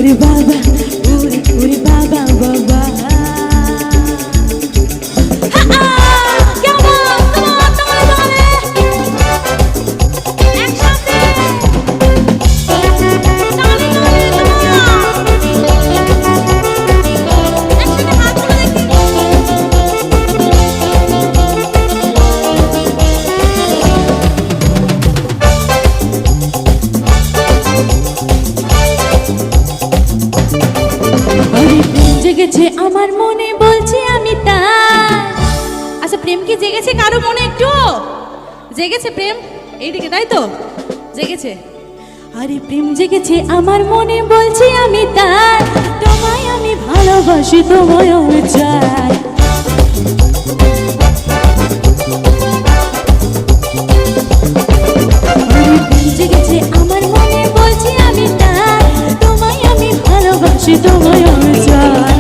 ওরে বাবা ওরে ওরে বাবা বাবা জেগেছে আমার মনে বলছি আমি তার। আচ্ছা প্রেম কি জেগেছে কারো মনে? একটু জেগেছে প্রেম এইদিকে, তাই তো জেগেছে। আরে প্রেম জেগেছে আমার মনে বলছি আমি তার, তোমায় আমি ভালোবাসি তোমায় আমি চাই। আরে প্রেম জেগেছে আমার মনে বলছি আমি তার, তোমায় আমি ভালোবাসি তোমায় আমি চাই।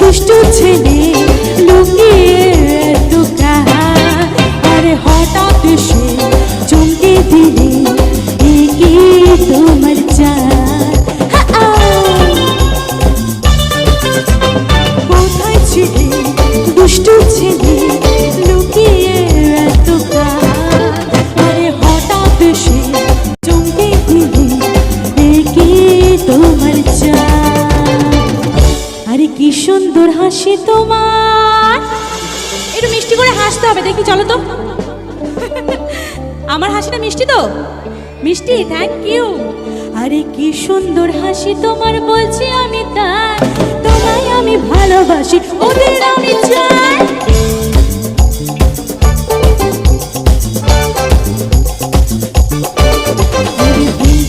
দুষ্ট ছেলে লুকিয়ে আরে হঠাৎ সে চমকে দিলে কি তোমার চাই। কোথায় ছিলে দুষ্ট ছেলে লুকিয়ে আরে হঠাৎ সে চমকে দিলে কি তোমার চাই। আরে কি সুন্দর হাসি তোমার, একটু মিষ্টি করে হাসতে হবে দেখি, চলো তো। আমার হাসিটা মিষ্টি তো? মিষ্টি, থ্যাংক ইউ। আরে কি সুন্দর হাসি তোমার বলছি আমি তাই, তোমায় আমি ভালোবাসি ওদের আমি চাই।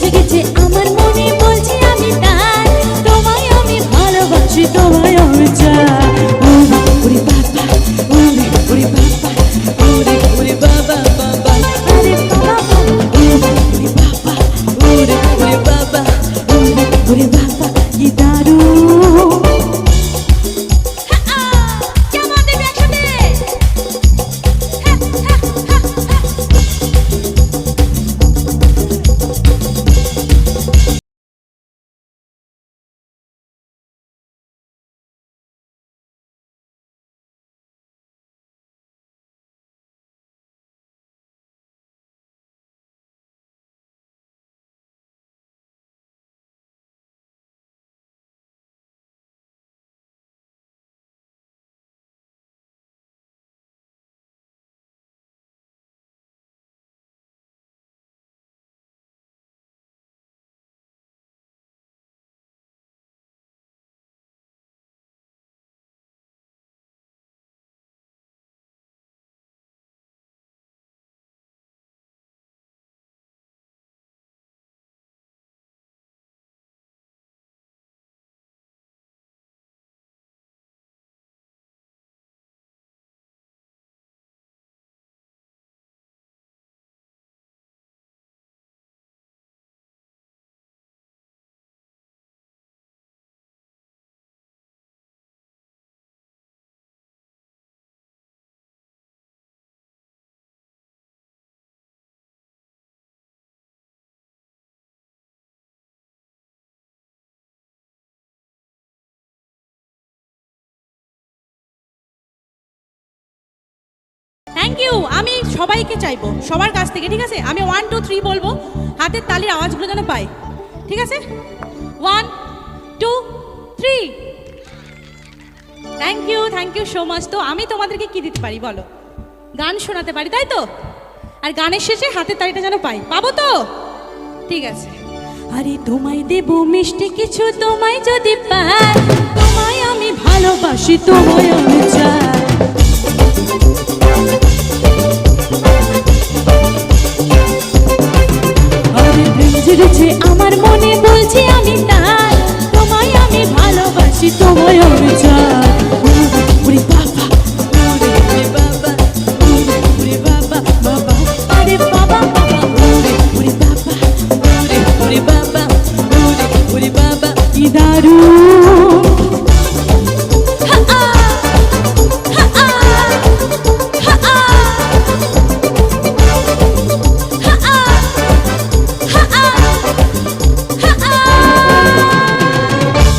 জেগেছে আমার মনে বলছি আমি তাই, তোমায় আমি ভালোবাসি তোমায় আমি চাই। ওরে বাবা ওরে ওরে বাবা ওরে ওরে বাবা বাবা আরে বাবা ওরে বাবা ওরে ওরে বাবা ওরে ওরে বাবা কি দারুণ। কেমন দেবে একসাথে? Thank you. আমি সবাইকে চাইবো সবার কাছ থেকে, ঠিক আছে? আমি 1 2 3 বলবো, হাতের তালির আওয়াজগুলো যেন পাই, ঠিক আছে? 1 2 3। Thank you so much. তো আমি তোমাদেরকে কি দিতে পারি বলো? গান শোনাতে পারি, তাই তো? আর গানের শেষে হাতের তালিটা যেন পাই, পাবো তো? ঠিক আছে। আরে তোমায় দেব মিষ্টি কিছু, তোমায় যদি পাই, তোমায় আমি ভালোবাসি, তোমায় আমি চাই। আরে ভেঙেছে আমার মনে, বলছি আমি তাই, তোমায় আমি ভালোবাসি, তোমায় আমি চাই। ওরে বাবা, ওরে বাবা, ওরে বাবা, বাবা, আরে বাবা, বাবা, ওরে বাবা, ওরে বাবা, ওরে বাবা, কি দারুণ।